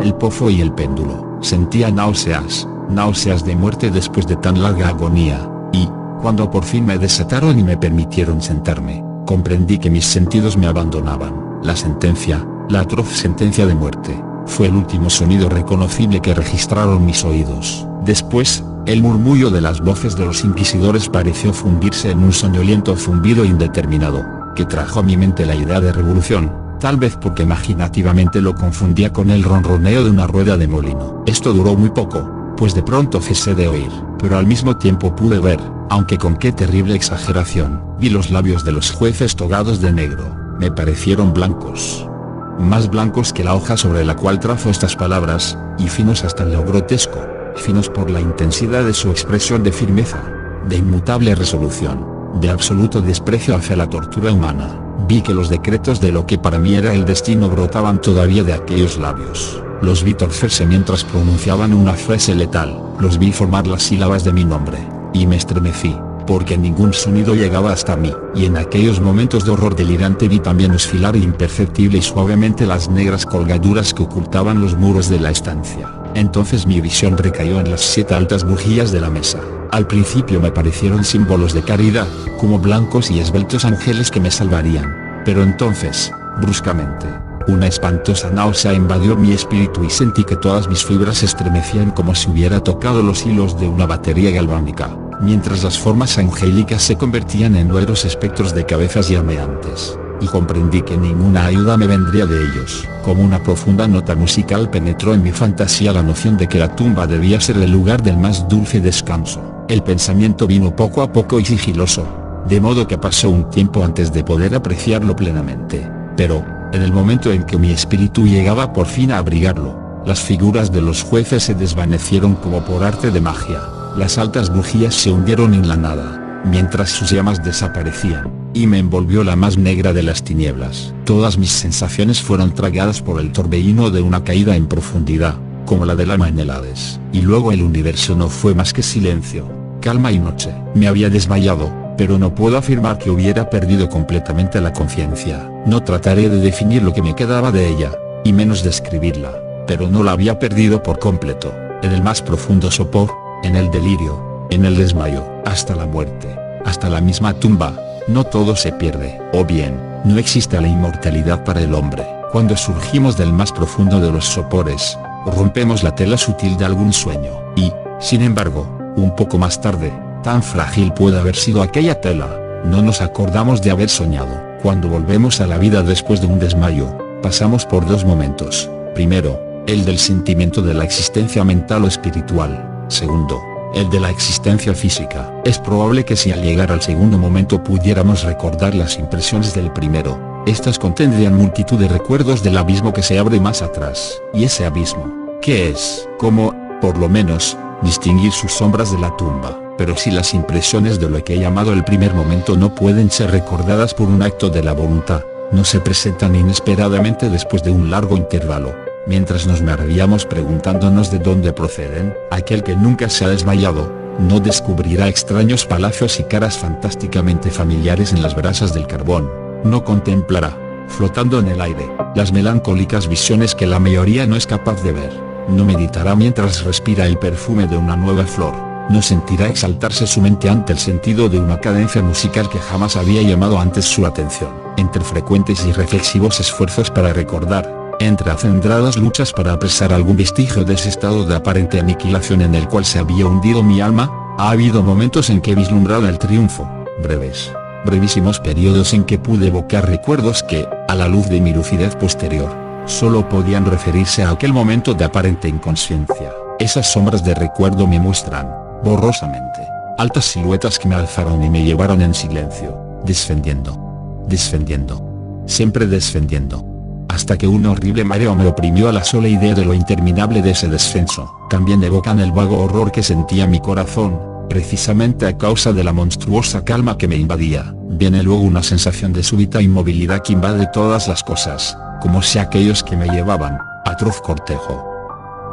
el pozo y el péndulo. Sentía náuseas de muerte después de tan larga agonía, y, cuando por fin me desataron y me permitieron sentarme, comprendí que mis sentidos me abandonaban. La sentencia, la atroz sentencia de muerte, fue el último sonido reconocible que registraron mis oídos. Después, el murmullo de las voces de los inquisidores pareció fundirse en un soñoliento zumbido indeterminado, que trajo a mi mente la idea de revolución, tal vez porque imaginativamente lo confundía con el ronroneo de una rueda de molino. Esto duró muy poco, pues de pronto cesé de oír, pero al mismo tiempo pude ver, aunque con qué terrible exageración. Vi los labios de los jueces togados de negro, me parecieron blancos, más blancos que la hoja sobre la cual trazo estas palabras, y finos hasta lo grotesco, finos por la intensidad de su expresión de firmeza, de inmutable resolución, de absoluto desprecio hacia la tortura humana. Vi que los decretos de lo que para mí era el destino brotaban todavía de aquellos labios. Los vi torcerse mientras pronunciaban una frase letal, los vi formar las sílabas de mi nombre, y me estremecí, porque ningún sonido llegaba hasta mí. Y en aquellos momentos de horror delirante vi también oscilar imperceptible y suavemente las negras colgaduras que ocultaban los muros de la estancia. Entonces mi visión recayó en las 7 altas bujías de la mesa. Al principio me parecieron símbolos de caridad, como blancos y esbeltos ángeles que me salvarían. Pero entonces, bruscamente, una espantosa náusea invadió mi espíritu y sentí que todas mis fibras se estremecían como si hubiera tocado los hilos de una batería galvánica, mientras las formas angélicas se convertían en nuevos espectros de cabezas llameantes, y comprendí que ninguna ayuda me vendría de ellos. Como una profunda nota musical penetró en mi fantasía la noción de que la tumba debía ser el lugar del más dulce descanso. El pensamiento vino poco a poco y sigiloso, de modo que pasó un tiempo antes de poder apreciarlo plenamente, pero, en el momento en que mi espíritu llegaba por fin a abrigarlo, las figuras de los jueces se desvanecieron como por arte de magia, las altas bujías se hundieron en la nada, mientras sus llamas desaparecían, y me envolvió la más negra de las tinieblas. Todas mis sensaciones fueron tragadas por el torbellino de una caída en profundidad, como la del alma en el Hades. Y luego el universo no fue más que silencio, calma y noche. Me había desmayado, pero no puedo afirmar que hubiera perdido completamente la conciencia. No trataré de definir lo que me quedaba de ella, y menos describirla, pero no la había perdido por completo. En el más profundo sopor, en el delirio, en el desmayo, hasta la muerte, hasta la misma tumba, no todo se pierde. O bien, no existe la inmortalidad para el hombre. Cuando surgimos del más profundo de los sopores, rompemos la tela sutil de algún sueño, y, sin embargo, un poco más tarde, tan frágil puede haber sido aquella tela, no nos acordamos de haber soñado. Cuando volvemos a la vida después de un desmayo, pasamos por 2 momentos. Primero, el del sentimiento de la existencia mental o espiritual. Segundo, el de la existencia física. Es probable que si al llegar al segundo momento pudiéramos recordar las impresiones del primero, estas contendrían multitud de recuerdos del abismo que se abre más atrás. Y ese abismo, ¿qué es? ¿Cómo, por lo menos, distinguir sus sombras de la tumba? Pero si las impresiones de lo que he llamado el primer momento no pueden ser recordadas por un acto de la voluntad, no se presentan inesperadamente después de un largo intervalo, mientras nos maravillamos preguntándonos de dónde proceden, aquel que nunca se ha desmayado, no descubrirá extraños palacios y caras fantásticamente familiares en las brasas del carbón, no contemplará, flotando en el aire, las melancólicas visiones que la mayoría no es capaz de ver, no meditará mientras respira el perfume de una nueva flor, no sentirá exaltarse su mente ante el sentido de una cadencia musical que jamás había llamado antes su atención. Entre frecuentes y reflexivos esfuerzos para recordar, entre acendradas luchas para apresar algún vestigio de ese estado de aparente aniquilación en el cual se había hundido mi alma, ha habido momentos en que he vislumbrado el triunfo, brevísimos periodos en que pude evocar recuerdos que, a la luz de mi lucidez posterior, solo podían referirse a aquel momento de aparente inconsciencia. Esas sombras de recuerdo me muestran, borrosamente, altas siluetas que me alzaron y me llevaron en silencio, descendiendo, siempre descendiendo, hasta que un horrible mareo me oprimió a la sola idea de lo interminable de ese descenso. También evocan el vago horror que sentía mi corazón, precisamente a causa de la monstruosa calma que me invadía. Viene luego una sensación de súbita inmovilidad que invade todas las cosas, como si aquellos que me llevaban, atroz cortejo,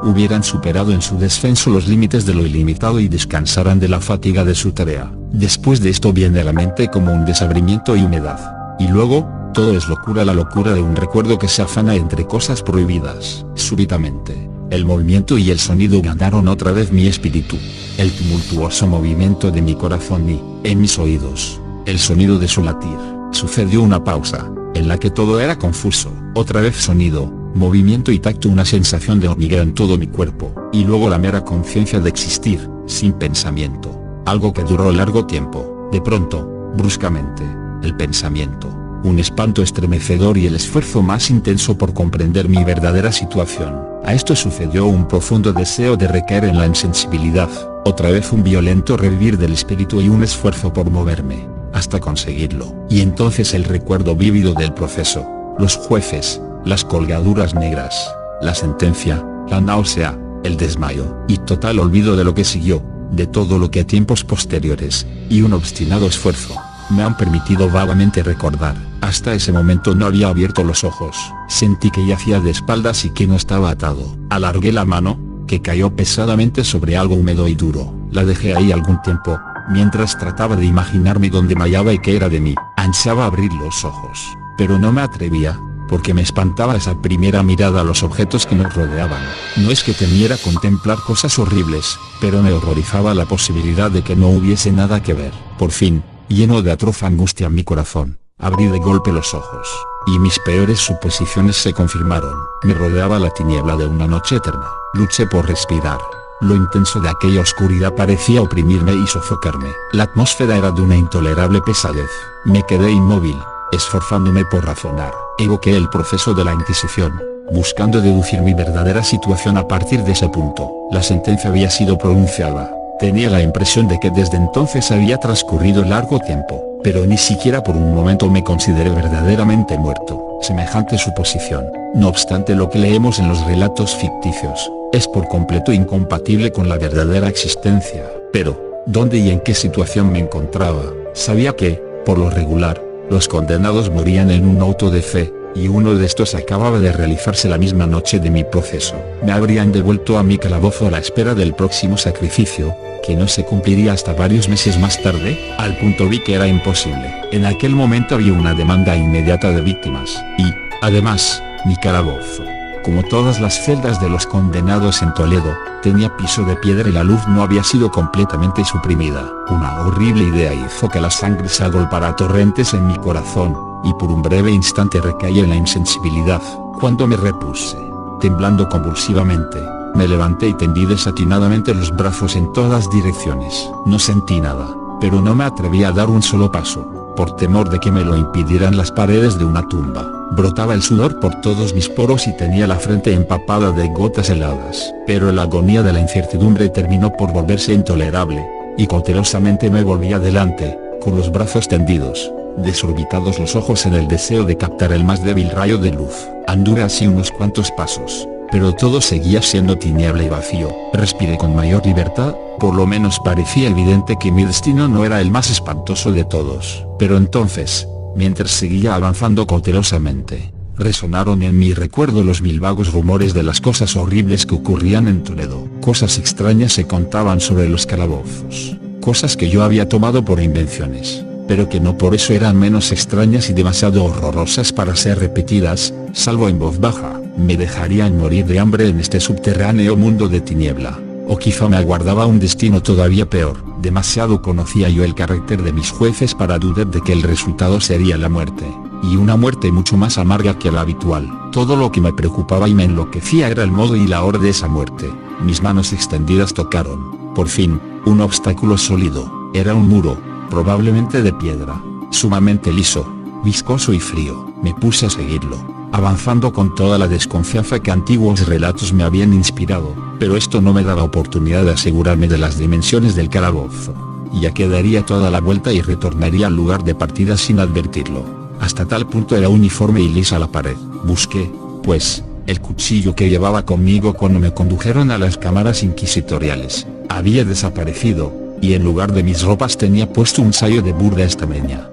hubieran superado en su descenso los límites de lo ilimitado y descansaran de la fatiga de su tarea. Después de esto viene a la mente como un desabrimiento y humedad, y luego, todo es locura, la locura de un recuerdo que se afana entre cosas prohibidas. Súbitamente, el movimiento y el sonido ganaron otra vez mi espíritu. El tumultuoso movimiento de mi corazón y, en mis oídos, el sonido de su latir. Sucedió una pausa, en la que todo era confuso. Otra vez sonido, movimiento y tacto, una sensación de hormigueo en todo mi cuerpo, y luego la mera conciencia de existir, sin pensamiento. Algo que duró largo tiempo. De pronto, bruscamente, el pensamiento, un espanto estremecedor y el esfuerzo más intenso por comprender mi verdadera situación. A esto sucedió un profundo deseo de recaer en la insensibilidad, otra vez un violento revivir del espíritu y un esfuerzo por moverme, hasta conseguirlo. Y entonces el recuerdo vívido del proceso, los jueces, las colgaduras negras, la sentencia, la náusea, el desmayo, y total olvido de lo que siguió, de todo lo que a tiempos posteriores, y un obstinado esfuerzo, me han permitido vagamente recordar. Hasta ese momento no había abierto los ojos. Sentí que yacía de espaldas y que no estaba atado. Alargué la mano, que cayó pesadamente sobre algo húmedo y duro. La dejé ahí algún tiempo, mientras trataba de imaginarme dónde me hallaba y qué era de mí. Ansiaba abrir los ojos, pero no me atrevía, porque me espantaba esa primera mirada a los objetos que nos rodeaban. No es que temiera contemplar cosas horribles, pero me horrorizaba la posibilidad de que no hubiese nada que ver. Por fin, lleno de atroz angustia en mi corazón, abrí de golpe los ojos, y mis peores suposiciones se confirmaron. Me rodeaba la tiniebla de una noche eterna. Luché por respirar. Lo intenso de aquella oscuridad parecía oprimirme y sofocarme. La atmósfera era de una intolerable pesadez. Me quedé inmóvil, esforzándome por razonar. Evoqué el proceso de la Inquisición, buscando deducir mi verdadera situación a partir de ese punto. La sentencia había sido pronunciada. Tenía la impresión de que desde entonces había transcurrido largo tiempo, pero ni siquiera por un momento me consideré verdaderamente muerto. Semejante suposición, no obstante lo que leemos en los relatos ficticios, es por completo incompatible con la verdadera existencia. Pero, ¿dónde y en qué situación me encontraba? Sabía que, por lo regular, los condenados morían en un auto de fe, y uno de estos acababa de realizarse la misma noche de mi proceso. Me habrían devuelto a mi calabozo a la espera del próximo sacrificio, que no se cumpliría hasta varios meses más tarde. Al punto vi que era imposible. En aquel momento había una demanda inmediata de víctimas, y, además, mi calabozo, como todas las celdas de los condenados en Toledo, tenía piso de piedra y la luz no había sido completamente suprimida. Una horrible idea hizo que la sangre se agolpara a torrentes en mi corazón, y por un breve instante recaí en la insensibilidad. Cuando me repuse, temblando convulsivamente, me levanté y tendí desatinadamente los brazos en todas direcciones. No sentí nada, pero no me atreví a dar un solo paso, por temor de que me lo impidieran las paredes de una tumba. Brotaba el sudor por todos mis poros y tenía la frente empapada de gotas heladas. Pero la agonía de la incertidumbre terminó por volverse intolerable, y cautelosamente me volví adelante, con los brazos tendidos, desorbitados los ojos en el deseo de captar el más débil rayo de luz. Anduve así unos cuantos pasos, pero todo seguía siendo tiniebla y vacío. Respiré con mayor libertad, por lo menos parecía evidente que mi destino no era el más espantoso de todos. Pero entonces, mientras seguía avanzando cautelosamente, resonaron en mi recuerdo los mil vagos rumores de las cosas horribles que ocurrían en Toledo. Cosas extrañas se contaban sobre los calabozos, cosas que yo había tomado por invenciones, pero que no por eso eran menos extrañas y demasiado horrorosas para ser repetidas, salvo en voz baja. Me dejarían morir de hambre en este subterráneo mundo de tiniebla, o quizá me aguardaba un destino todavía peor. Demasiado conocía yo el carácter de mis jueces para dudar de que el resultado sería la muerte, y una muerte mucho más amarga que la habitual. Todo lo que me preocupaba y me enloquecía era el modo y la hora de esa muerte. Mis manos extendidas tocaron, por fin, un obstáculo sólido. Era un muro, probablemente de piedra, sumamente liso, viscoso y frío. Me puse a seguirlo, avanzando con toda la desconfianza que antiguos relatos me habían inspirado, pero esto no me daba oportunidad de asegurarme de las dimensiones del calabozo. Ya que daría toda la vuelta y retornaría al lugar de partida sin advertirlo. Hasta tal punto era uniforme y lisa la pared. Busqué, pues, el cuchillo que llevaba conmigo cuando me condujeron a las cámaras inquisitoriales. Había desaparecido, y en lugar de mis ropas tenía puesto un sayo de burda estameña.